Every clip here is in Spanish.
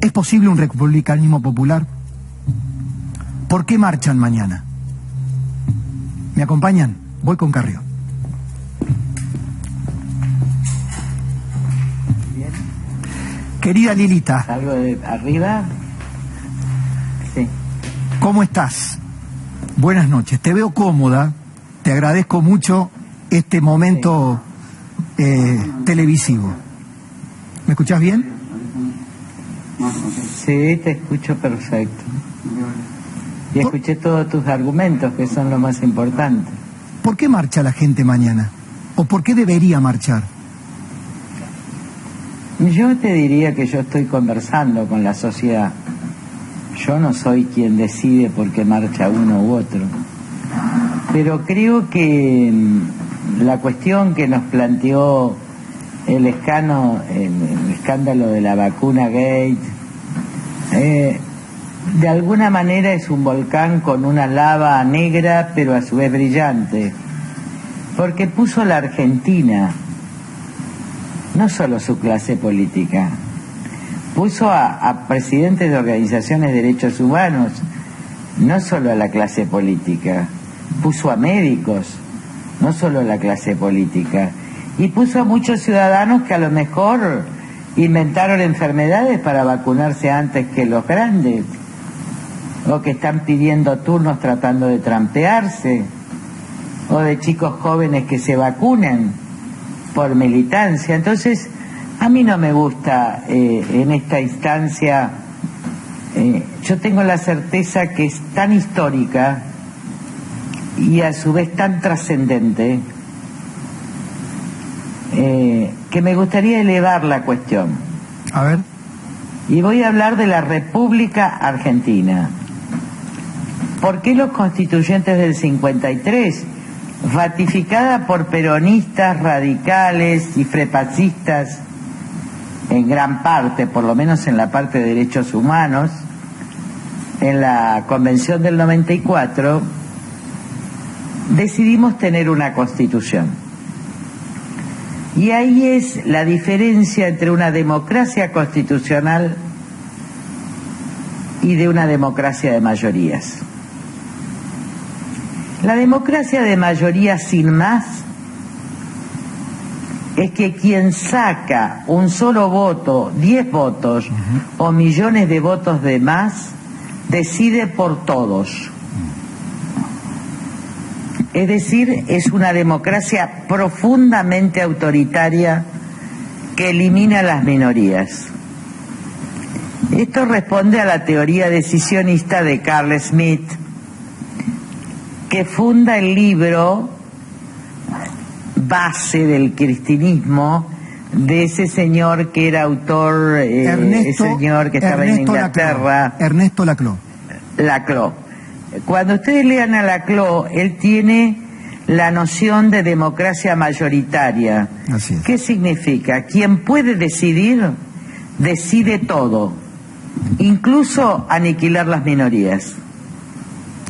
¿Es posible un republicanismo popular? ¿Por qué marchan mañana? ¿Me acompañan? Voy con Carrió. Bien. Querida Lilita. ¿Algo de arriba? Sí. ¿Cómo estás? Buenas noches. Te veo cómoda. Te agradezco mucho este momento televisivo. ¿Me escuchás bien? Sí, te escucho perfecto. Y escuché todos tus argumentos, que son lo más importante. ¿Por qué marcha la gente mañana? ¿O por qué debería marchar? Yo te diría que yo estoy conversando con la sociedad. Yo no soy quien decide por qué marcha uno u otro. Pero creo que la cuestión que nos planteó el escándalo de la vacuna Gate, de alguna manera es un volcán con una lava negra, pero a su vez brillante, porque puso a la Argentina, no solo su clase política, puso a presidentes de organizaciones de derechos humanos, no solo a la clase política, puso a médicos, no solo a la clase política, y puso a muchos ciudadanos que a lo mejor inventaron enfermedades para vacunarse antes que los grandes, o que están pidiendo turnos tratando de trampearse, o de chicos jóvenes que se vacunen por militancia. Entonces, a mí no me gusta en esta instancia, yo tengo la certeza que es tan histórica y a su vez tan trascendente, que me gustaría elevar la cuestión. A ver. Y voy a hablar de la República Argentina. ¿Por qué los constituyentes del 53, ratificada por peronistas, radicales y frepacistas, en gran parte, por lo menos en la parte de derechos humanos, en la Convención del 94, decidimos tener una constitución? Y ahí es la diferencia entre una democracia constitucional y de una democracia de mayorías. La democracia de mayoría sin más es que quien saca un solo voto, 10 votos o millones de votos de más, decide por todos. Es decir, es una democracia profundamente autoritaria que elimina a las minorías. Esto responde a la teoría decisionista de Carl Schmitt, que funda el libro base del cristianismo de ese señor que era autor, ese señor que estaba en Inglaterra, Ernesto Laclau. Laclau. Cuando ustedes lean a Laclau, él tiene la noción de democracia mayoritaria. Así es. ¿Qué significa? Quien puede decidir, decide todo, incluso aniquilar las minorías.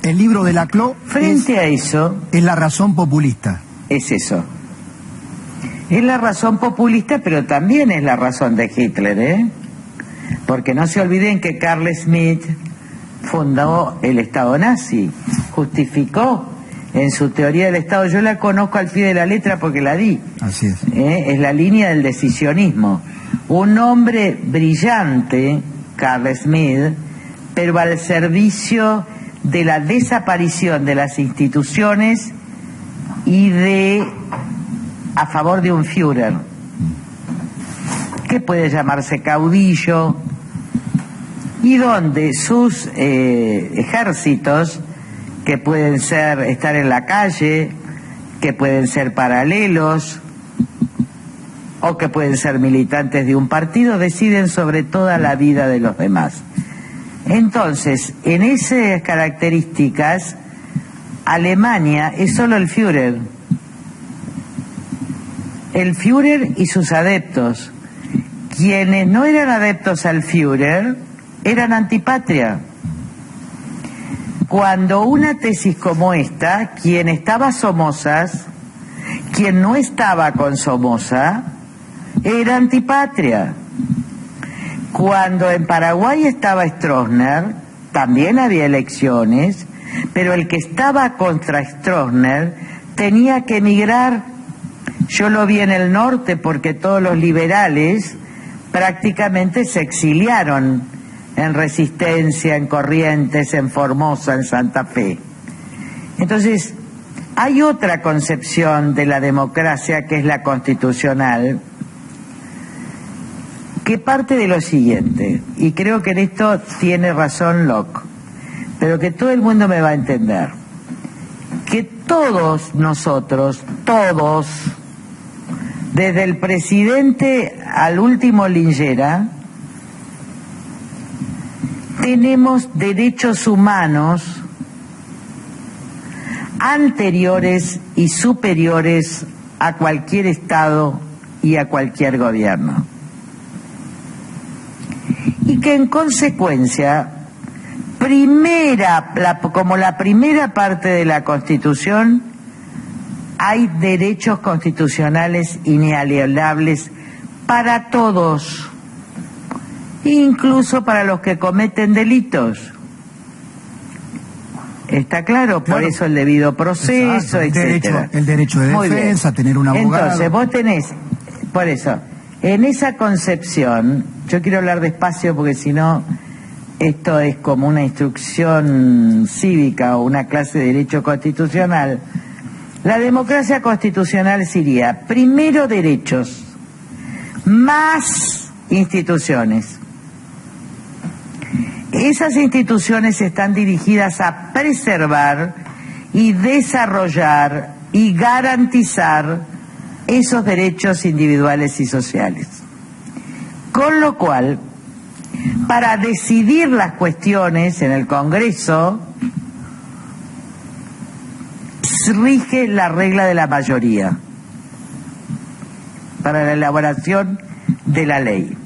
El libro de Laclau, frente a eso, es la razón populista. Es eso. Es la razón populista, pero también es la razón de Hitler, ¿eh? Porque no se olviden que Carl Schmitt fundó el Estado nazi, justificó en su teoría del Estado. Yo la conozco al pie de la letra porque la di. Así es. Es la línea del decisionismo. Un hombre brillante, Carl Schmitt, pero al servicio de la desaparición de las instituciones y a favor de un Führer que puede llamarse caudillo, y donde sus ejércitos, que pueden estar en la calle, que pueden ser paralelos o que pueden ser militantes de un partido, deciden sobre toda la vida de los demás. Entonces, en esas características, Alemania es solo el Führer. El Führer y sus adeptos. Quienes no eran adeptos al Führer eran antipatria. Cuando una tesis como esta, quien estaba Somozas, quien no estaba con Somoza, era antipatria. Cuando en Paraguay estaba Stroessner, también había elecciones, pero el que estaba contra Stroessner tenía que emigrar. Yo lo vi en el norte porque todos los liberales prácticamente se exiliaron en Resistencia, en Corrientes, en Formosa, en Santa Fe. Entonces, hay otra concepción de la democracia que es la constitucional, que parte de lo siguiente, y creo que en esto tiene razón Locke, pero que todo el mundo me va a entender, que todos nosotros, todos, desde el presidente al último linchera, tenemos derechos humanos anteriores y superiores a cualquier Estado y a cualquier gobierno. Y que en consecuencia, como la primera parte de la Constitución, hay derechos constitucionales inalienables para todos, incluso para los que cometen delitos. ¿Está claro? Por eso el debido proceso, etcétera. El derecho de defensa, tener un abogado. Entonces, vos tenés, por eso, en esa concepción, yo quiero hablar despacio porque si no, esto es como una instrucción cívica o una clase de derecho constitucional. La democracia constitucional sería primero derechos, más instituciones. Esas instituciones están dirigidas a preservar y desarrollar y garantizar esos derechos individuales y sociales. Con lo cual, para decidir las cuestiones en el Congreso, rige la regla de la mayoría para la elaboración de la ley.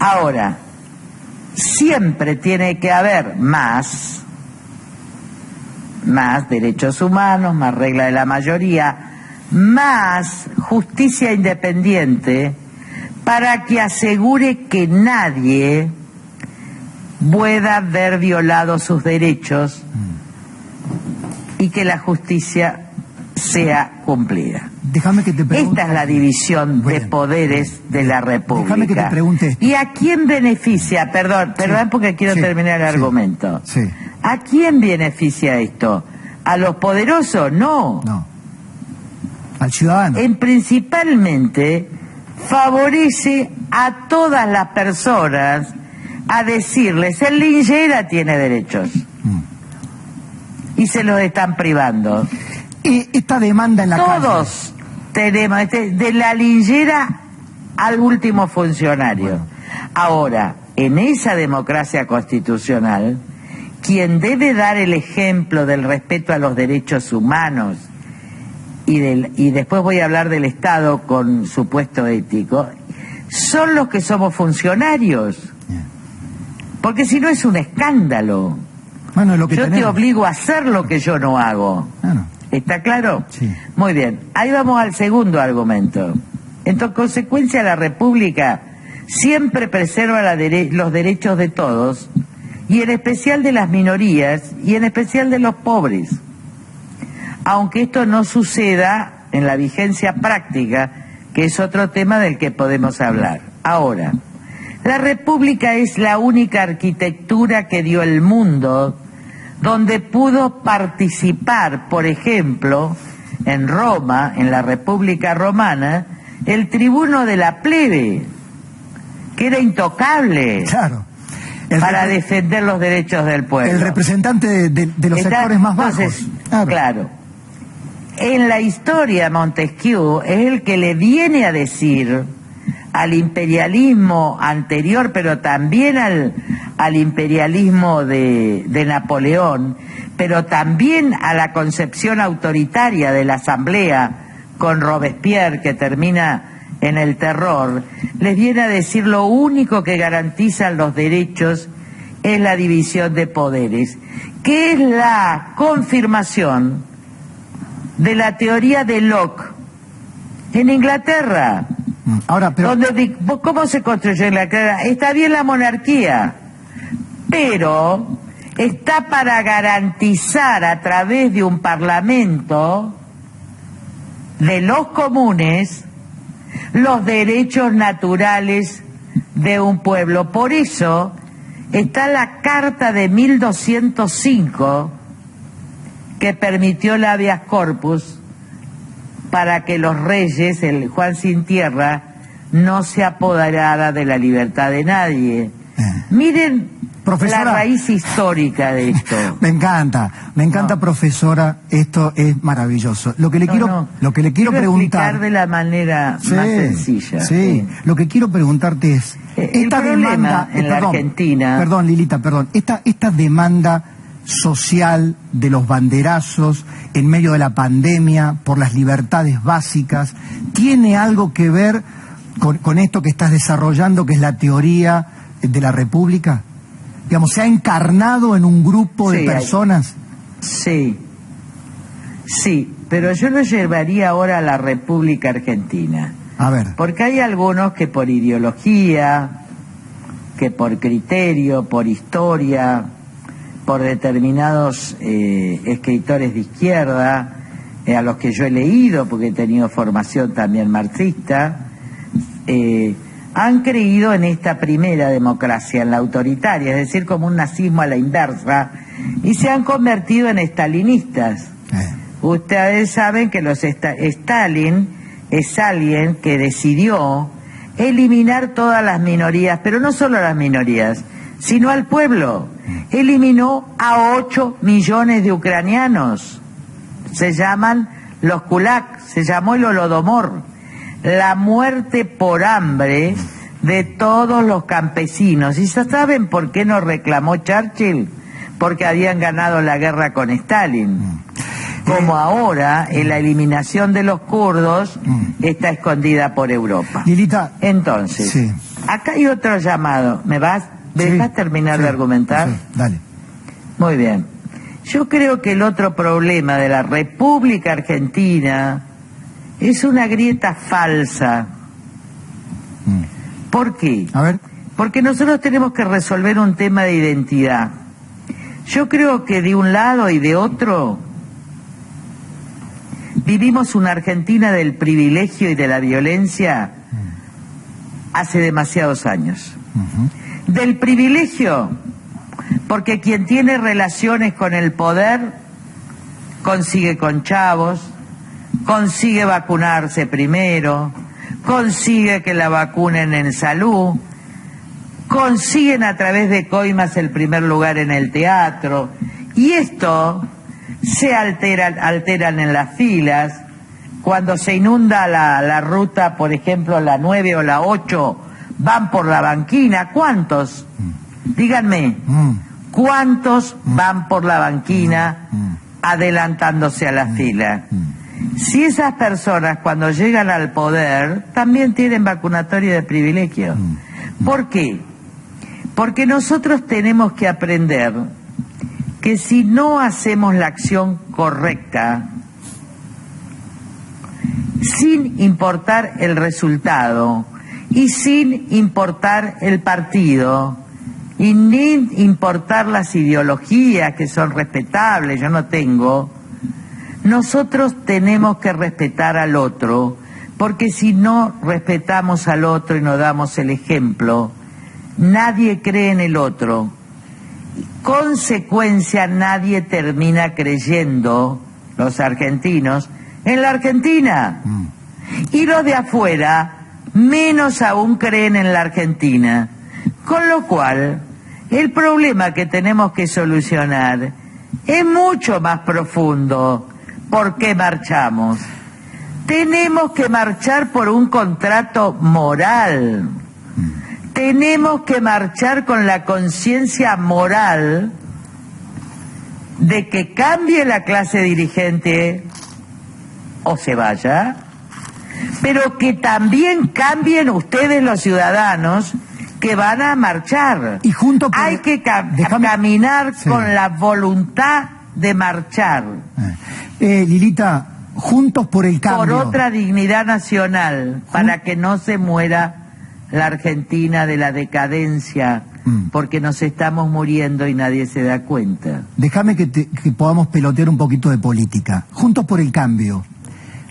Ahora, siempre tiene que haber más derechos humanos, más regla de la mayoría, más justicia independiente para que asegure que nadie pueda ver violados sus derechos y que la justicia sea cumplida. Déjame que te pregunte. Esta es la división de poderes de la República. Déjame que te pregunte esto. ¿Y a quién beneficia? Perdón porque quiero terminar el argumento. Sí. ¿A quién beneficia esto? ¿A los poderosos? No. No. Al ciudadano. Principalmente favorece a todas las personas a decirles, el linchera tiene derechos. Y se los están privando. Esta demanda en la calle. Todos tenemos, de la linchera al último funcionario. Bueno. Ahora, en esa democracia constitucional, quien debe dar el ejemplo del respeto a los derechos humanos y después voy a hablar del Estado con su puesto ético, son los que somos funcionarios. Porque si no es un escándalo. Bueno, lo que yo te obligo a hacer lo que yo no hago. ¿Está claro? Sí. Muy bien. Ahí vamos al segundo argumento. En consecuencia, la República siempre preserva los derechos de todos, y en especial de las minorías, y en especial de los pobres. Aunque esto no suceda en la vigencia práctica, que es otro tema del que podemos hablar. Ahora, la República es la única arquitectura que dio el mundo donde pudo participar, por ejemplo, en Roma, en la República Romana, el tribuno de la plebe, que era intocable. Claro. Para defender los derechos del pueblo. El representante de los sectores más bajos. Entonces, claro. En la historia, Montesquieu es el que le viene a decir al imperialismo anterior, pero también al imperialismo de Napoleón, pero también a la concepción autoritaria de la Asamblea con Robespierre, que termina en el terror, les viene a decir lo único que garantiza los derechos es la división de poderes, que es la confirmación de la teoría de Locke en Inglaterra. Ahora, pero... ¿Cómo se construyó Inglaterra? Está bien la monarquía, pero está para garantizar a través de un parlamento de los comunes los derechos naturales de un pueblo. Por eso está la Carta de 1205 que permitió el habeas corpus para que los reyes, el Juan sin tierra, no se apoderara de la libertad de nadie. Miren, profesora, la raíz histórica de esto. Me encanta, profesora, esto es maravilloso. Lo que le quiero preguntar de la manera más sencilla. Sí, lo que quiero preguntarte es esta demanda en la Argentina. Perdón, Lilita, esta demanda social de los banderazos en medio de la pandemia por las libertades básicas, ¿tiene algo que ver con esto que estás desarrollando, que es la teoría de la República? Digamos, ¿se ha encarnado en un grupo de personas? Sí, pero yo lo llevaría ahora a la República Argentina. A ver. Porque hay algunos que por ideología, que por criterio, por historia, por determinados escritores de izquierda, a los que yo he leído, porque he tenido formación también marxista, han creído en esta primera democracia, en la autoritaria, es decir, como un nazismo a la inversa, y se han convertido en estalinistas. Ustedes saben que Stalin es alguien que decidió eliminar todas las minorías, pero no solo las minorías, sino al pueblo. Eliminó a 8 millones de ucranianos. Se llaman los kulak, se llamó el Holodomor, la muerte por hambre de todos los campesinos. ¿Y saben por qué no reclamó Churchill? Porque habían ganado la guerra con Stalin. Como ahora, en la eliminación de los kurdos está escondida por Europa. Lilita, entonces, acá hay otro llamado. ¿Me dejas terminar de argumentar? Sí, dale. Muy bien. Yo creo que el otro problema de la República Argentina es una grieta falsa. ¿Por qué? A ver. Porque nosotros tenemos que resolver un tema de identidad. Yo creo que de un lado y de otro vivimos una Argentina del privilegio y de la violencia hace demasiados años. Del privilegio, porque quien tiene relaciones con el poder consigue con chavos, consigue vacunarse primero, consigue que la vacunen en salud, consiguen a través de coimas el primer lugar en el teatro, y esto se alteran en las filas. Cuando se inunda la ruta, por ejemplo, la 9 o la 8, van por la banquina. ¿Cuántos? Díganme, ¿cuántos van por la banquina adelantándose a la fila? Si esas personas cuando llegan al poder también tienen vacunatorio de privilegio. ¿Por qué? Porque nosotros tenemos que aprender que si no hacemos la acción correcta, sin importar el resultado y sin importar el partido y ni importar las ideologías que son respetables, yo no tengo, nosotros tenemos que respetar al otro, porque si no respetamos al otro y no damos el ejemplo, nadie cree en el otro. Consecuencia, nadie termina creyendo, los argentinos, en la Argentina. Y los de afuera, menos aún creen en la Argentina. Con lo cual, el problema que tenemos que solucionar es mucho más profundo. ¿Por qué marchamos? Tenemos que marchar por un contrato moral. Tenemos que marchar con la conciencia moral de que cambie la clase dirigente o se vaya, pero que también cambien ustedes los ciudadanos que van a marchar. Y junto por... Hay que caminar con la voluntad de marchar. Lilita, Juntos por el Cambio. Por otra dignidad nacional, para que no se muera la Argentina de la decadencia, porque nos estamos muriendo y nadie se da cuenta. Déjame que podamos pelotear un poquito de política. Juntos por el Cambio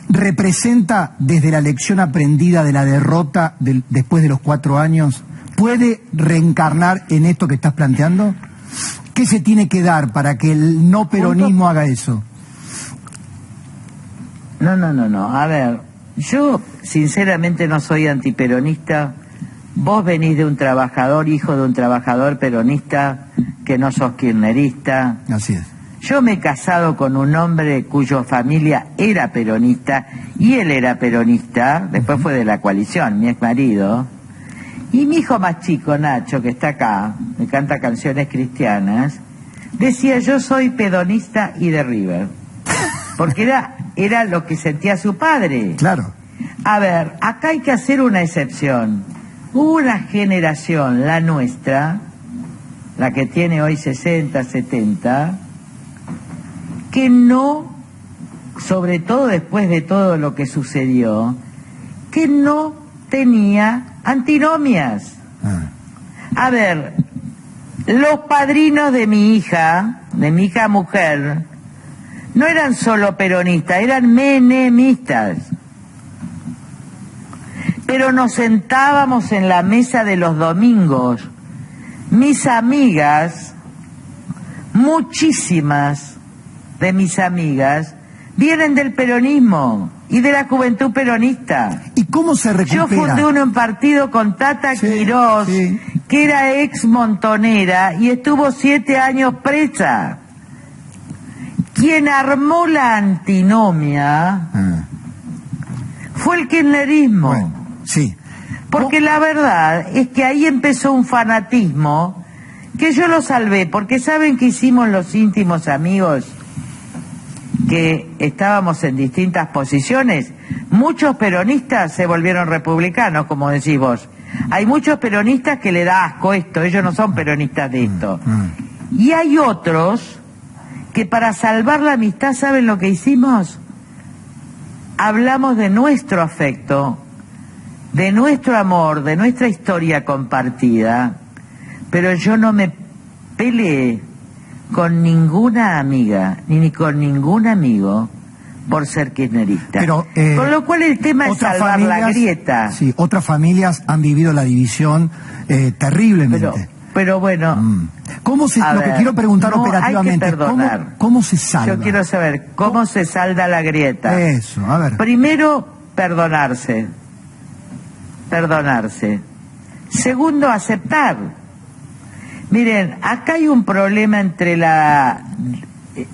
representa, desde la lección aprendida de la derrota después de los 4 años, ¿puede reencarnar en esto que estás planteando? ¿Qué se tiene que dar para que el no peronismo haga eso? No. A ver, yo sinceramente no soy antiperonista. Vos venís de un trabajador, hijo de un trabajador peronista, que no sos kirchnerista. Así es. Yo me he casado con un hombre cuya familia era peronista, y él era peronista, después fue de la coalición, mi exmarido. Y mi hijo más chico, Nacho, que está acá, me canta canciones cristianas, decía: yo soy pedonista y de River. Porque era lo que sentía su padre. Claro. A ver, acá hay que hacer una excepción. Hubo una generación, la nuestra, la que tiene hoy 60, 70, que no, sobre todo después de todo lo que sucedió, que no tenía antinomias. A ver, los padrinos de mi hija mujer, no eran solo peronistas, eran menemistas. Pero nos sentábamos en la mesa de los domingos. Mis amigas, muchísimas de mis amigas, vienen del peronismo y de la juventud peronista. ¿Y cómo se recupera? Yo fundé un partido con Tata Quirós, que era ex montonera y estuvo 7 años presa. Quien armó la antinomia fue el kirchnerismo. Bueno, sí. Porque la verdad es que ahí empezó un fanatismo que yo lo salvé, porque saben que hicimos los íntimos amigos que estábamos en distintas posiciones. Muchos peronistas se volvieron republicanos, como decís vos. Hay muchos peronistas que le da asco esto, ellos no son peronistas de esto. Y hay otros que para salvar la amistad, ¿saben lo que hicimos? Hablamos de nuestro afecto, de nuestro amor, de nuestra historia compartida, pero yo no me peleé con ninguna amiga, ni con ningún amigo, por ser kirchnerista. Pero, con lo cual el tema es salvar la grieta. Sí, otras familias han vivido la división terriblemente. Pero bueno, ¿cómo se, lo que quiero preguntar operativamente, hay que perdonar. ¿cómo se salva? Yo quiero saber cómo se salda la grieta. Eso, a ver. Primero, perdonarse. Segundo, aceptar. Miren, acá hay un problema entre la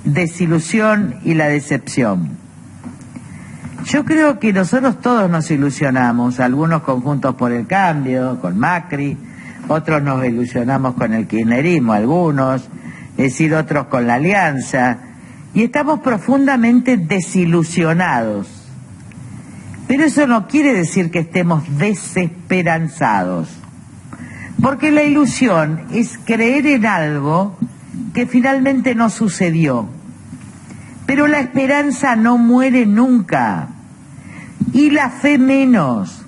desilusión y la decepción. Yo creo que nosotros todos nos ilusionamos, algunos con Juntos por el Cambio, con Macri, otros nos ilusionamos con el kirchnerismo, algunos, es decir, otros con la Alianza, y estamos profundamente desilusionados. Pero eso no quiere decir que estemos desesperanzados, porque la ilusión es creer en algo que finalmente no sucedió. Pero la esperanza no muere nunca, y la fe menos.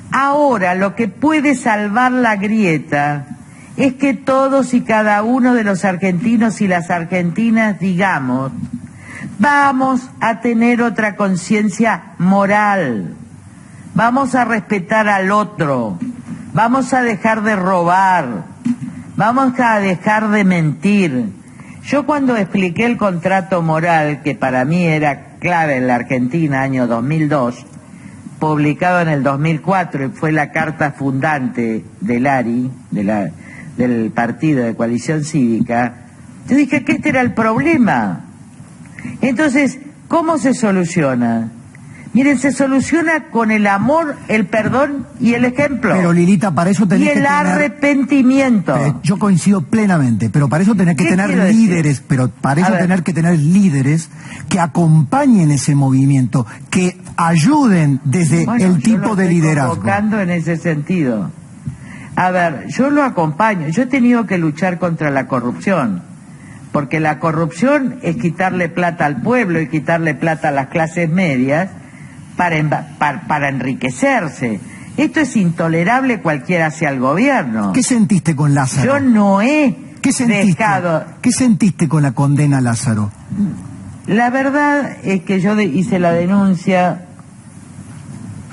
Ahora lo que puede salvar la grieta es que todos y cada uno de los argentinos y las argentinas digamos: vamos a tener otra conciencia moral, vamos a respetar al otro, vamos a dejar de robar, vamos a dejar de mentir. Yo cuando expliqué el contrato moral, que para mí era clave en la Argentina, año 2002, publicado en el 2004, y fue la carta fundante del ARI, del Partido de Coalición Cívica, yo dije que este era el problema. Entonces, ¿cómo se soluciona? Miren, se soluciona con el amor, el perdón y el ejemplo. Pero Lilita, para eso tenés y que el tener... arrepentimiento. Yo coincido plenamente, pero para eso tenés que tener líderes, pero para eso tener que tener líderes que acompañen ese movimiento, que ayuden desde el tipo de liderazgo. Convocando en ese sentido. A ver, yo lo acompaño. Yo he tenido que luchar contra la corrupción, porque la corrupción es quitarle plata al pueblo y quitarle plata a las clases medias para enriquecerse. Esto es intolerable cualquiera sea el gobierno. ¿Qué sentiste con Lázaro? Yo no he ¿Qué sentiste con la condena a Lázaro? La verdad es que yo hice la denuncia,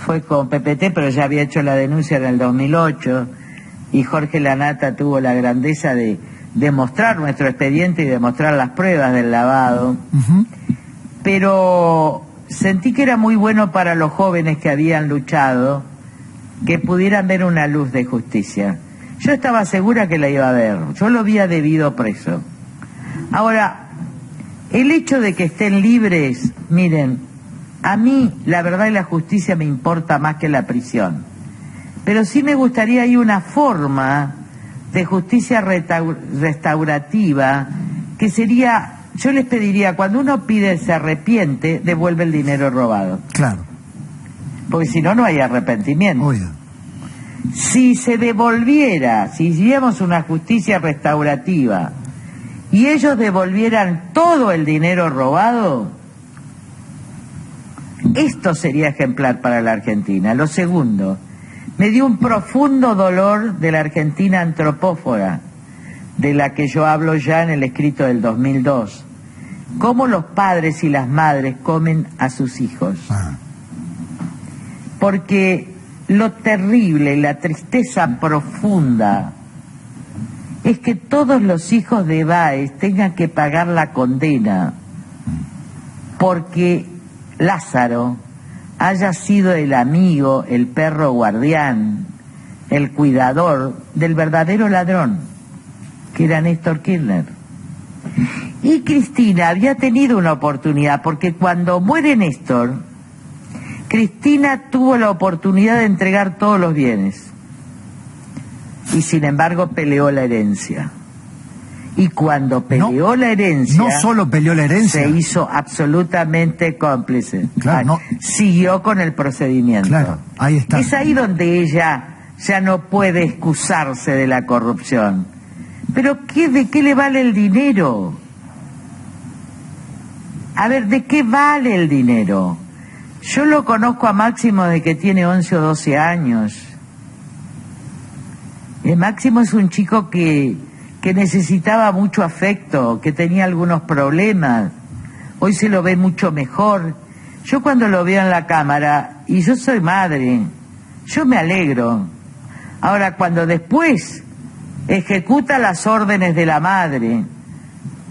fue con PPT, pero ya había hecho la denuncia en el 2008, y Jorge Lanata tuvo la grandeza de demostrar nuestro expediente y demostrar las pruebas del lavado. Pero sentí que era muy bueno para los jóvenes que habían luchado que pudieran ver una luz de justicia. Yo estaba segura que la iba a ver, yo lo había debido preso. Ahora, el hecho de que estén libres, miren, a mí la verdad y la justicia me importa más que la prisión. Pero sí me gustaría ahí una forma de justicia restaurativa, que sería, yo les pediría, cuando uno pide, se arrepiente, devuelve el dinero robado. Claro. Porque si no, no hay arrepentimiento. Oiga. Si se devolviera, si hiciéramos una justicia restaurativa y ellos devolvieran todo el dinero robado, esto sería ejemplar para la Argentina. Lo segundo, me dio un profundo dolor de la Argentina antropófaga, de la que yo hablo ya en el escrito del 2002. Cómo los padres y las madres comen a sus hijos. Porque lo terrible y la tristeza profunda es que todos los hijos de Báez tengan que pagar la condena porque Lázaro haya sido el amigo, el perro guardián, el cuidador del verdadero ladrón, que era Néstor Kirchner. Y Cristina había tenido una oportunidad, porque cuando muere Néstor, Cristina tuvo la oportunidad de entregar todos los bienes y sin embargo peleó la herencia. Y cuando peleó la herencia, no solo peleó la herencia, se hizo absolutamente cómplice. Claro, siguió con el procedimiento. Claro, ahí está. Es ahí donde ella ya no puede excusarse de la corrupción. Pero ¿de qué le vale el dinero? A ver, ¿de qué vale el dinero? Yo lo conozco a Máximo desde que tiene 11 o 12 años. Máximo es un chico que necesitaba mucho afecto, que tenía algunos problemas. Hoy se lo ve mucho mejor. Yo cuando lo veo en la cámara, y yo soy madre, yo me alegro. Ahora, cuando después ejecuta las órdenes de la madre,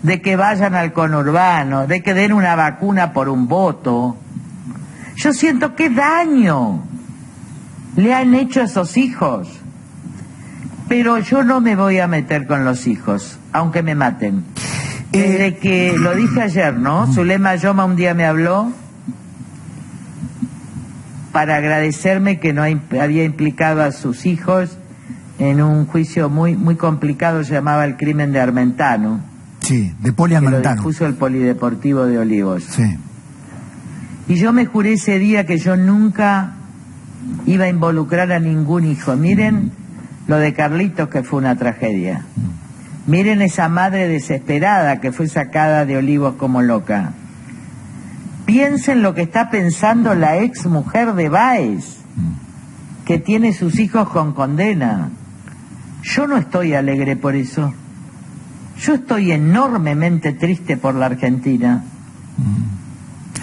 de que vayan al conurbano, de que den una vacuna por un voto, yo siento qué daño le han hecho a esos hijos. Pero yo no me voy a meter con los hijos, aunque me maten. Desde que, lo dije ayer, ¿no? Zulema Yoma un día me habló para agradecerme que no había implicado a sus hijos en un juicio muy, muy complicado, se llamaba el crimen de Armentano. Sí, de Poli Armentano. Que lo dispuso el Polideportivo de Olivos. Sí. Y yo me juré ese día que yo nunca iba a involucrar a ningún hijo. Miren lo de Carlitos, que fue una tragedia. Miren esa madre desesperada que fue sacada de Olivos como loca. Piensen lo que está pensando la ex mujer de Báez, que tiene sus hijos con condena. Yo no estoy alegre por eso. Yo estoy enormemente triste por la Argentina.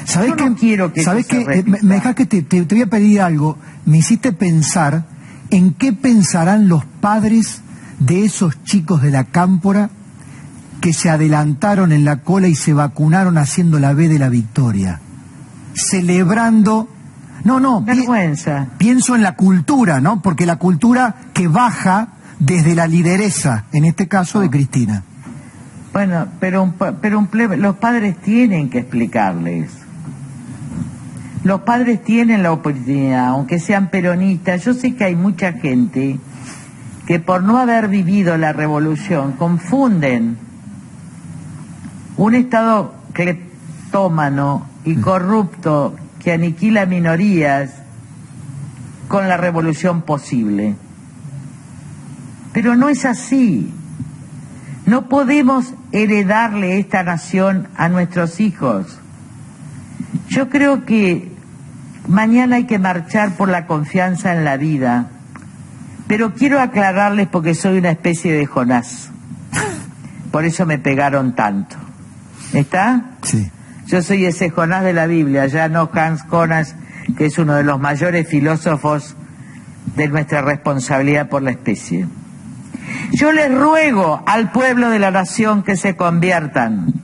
¿Sabés no quiero que ¿sabés eso se repita. Me dejás que te voy a pedir algo. Me hiciste pensar en qué pensarán los padres de esos chicos de la Cámpora que se adelantaron en la cola y se vacunaron haciendo la B de la victoria, celebrando. No, vergüenza. Pienso en la cultura, ¿no? Porque la cultura que baja desde la lideresa, en este caso de Cristina. Bueno, pero los padres tienen que explicarles. Los padres tienen la oportunidad, aunque sean peronistas. Yo sé que hay mucha gente que por no haber vivido la revolución confunden un Estado cleptómano y corrupto que aniquila minorías con la revolución posible. Pero no es así. No podemos heredarle esta nación a nuestros hijos. Yo creo que mañana hay que marchar por la confianza en la vida, pero quiero aclararles porque soy una especie de Jonás. Por eso me pegaron tanto. ¿Está? Sí. Yo soy ese Jonás de la Biblia, ya no Hans Jonas, que es uno de los mayores filósofos de nuestra responsabilidad por la especie. Yo les ruego al pueblo de la nación que se conviertan,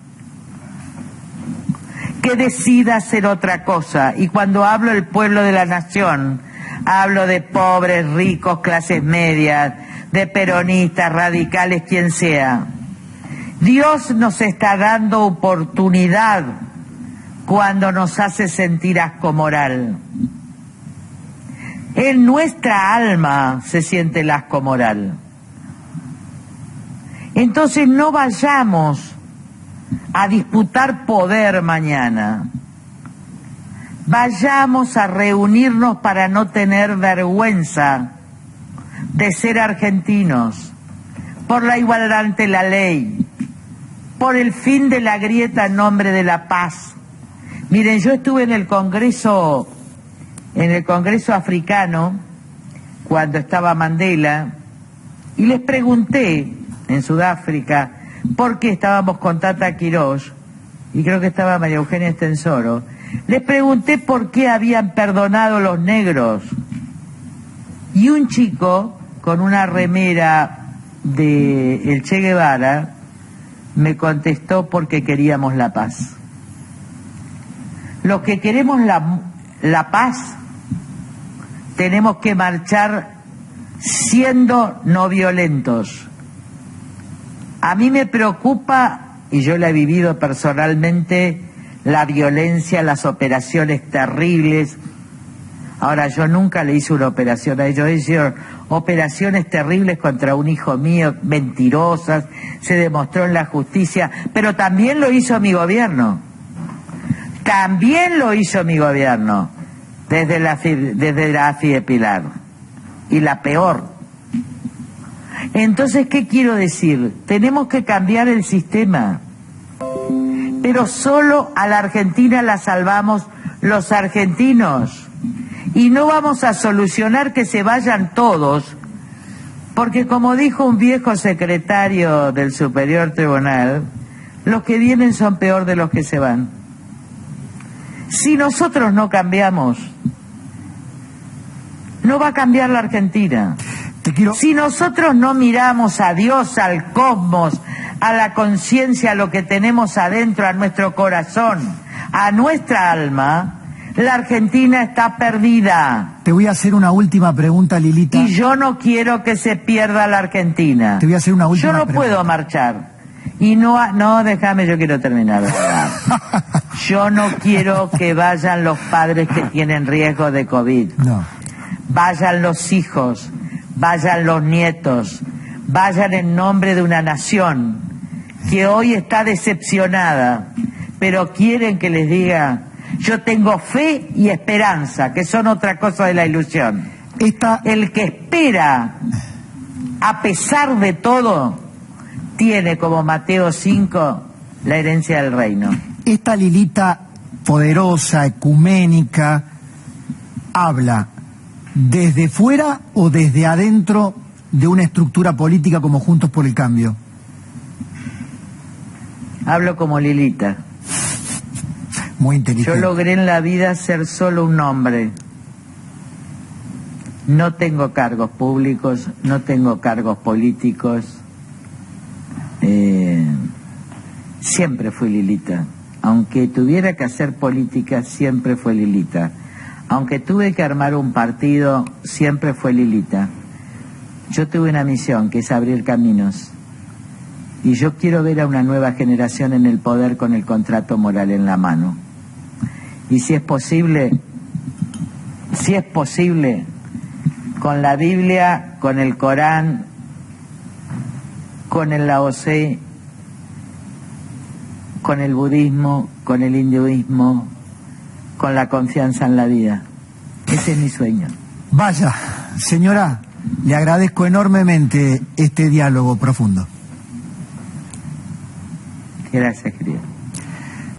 que decida hacer otra cosa. Y cuando hablo del pueblo de la nación, hablo de pobres, ricos, clases medias, de peronistas, radicales, quien sea. Dios nos está dando oportunidad cuando nos hace sentir asco moral. En nuestra alma se siente el asco moral. Entonces no vayamos a disputar poder mañana. Vayamos a reunirnos para no tener vergüenza de ser argentinos, por la igualdad ante la ley, por el fin de la grieta en nombre de la paz. Miren, yo estuve en el Congreso africano, cuando estaba Mandela, y les pregunté en Sudáfrica por qué estábamos con Tata Quirós, y creo que estaba María Eugenia Estensoro. Les pregunté por qué habían perdonado los negros. Y un chico con una remera de el Che Guevara me contestó: porque queríamos la paz. Los que queremos la paz tenemos que marchar siendo no violentos. A mí me preocupa, y yo la he vivido personalmente, la violencia, las operaciones terribles. Ahora, yo nunca le hice una operación a ellos. Hicieron operaciones terribles contra un hijo mío, mentirosas, se demostró en la justicia, pero también lo hizo mi gobierno. También lo hizo mi gobierno, desde la AFI de Pilar. Y la peor. Entonces, ¿qué quiero decir? Tenemos que cambiar el sistema. Pero solo a la Argentina la salvamos los argentinos. Y no vamos a solucionar que se vayan todos, porque como dijo un viejo secretario del Superior Tribunal, los que vienen son peor de los que se van. Si nosotros no cambiamos, no va a cambiar la Argentina. Si nosotros no miramos a Dios, al cosmos, a la conciencia, a lo que tenemos adentro, a nuestro corazón, a nuestra alma, la Argentina está perdida. Te voy a hacer una última pregunta, Lilita. Y yo no quiero que se pierda la Argentina. Te voy a hacer una última pregunta. Yo no puedo marchar. Y no, déjame, yo quiero terminar. Yo no quiero que vayan los padres que tienen riesgo de COVID. No. Vayan los hijos, vayan los nietos, vayan en nombre de una nación que hoy está decepcionada, pero quieren que les diga: yo tengo fe y esperanza, que son otra cosa de la ilusión. El que espera, a pesar de todo, tiene, como Mateo 5, la herencia del reino. Esta Lilita poderosa, ecuménica, habla desde fuera o desde adentro de una estructura política como Juntos por el Cambio. Hablo como Lilita. Muy inteligente. Yo logré en la vida ser solo un hombre. No tengo cargos públicos, no tengo cargos políticos. Siempre fui Lilita. Aunque tuviera que hacer política, siempre fue Lilita. Aunque tuve que armar un partido, siempre fue Lilita. Yo tuve una misión, que es abrir caminos. Y yo quiero ver a una nueva generación en el poder con el contrato moral en la mano. Y si es posible, con la Biblia, con el Corán, con el Laosé, con el budismo, con el hinduismo, con la confianza en la vida. Ese es mi sueño. Vaya, señora, le agradezco enormemente este diálogo profundo. Gracias, querido.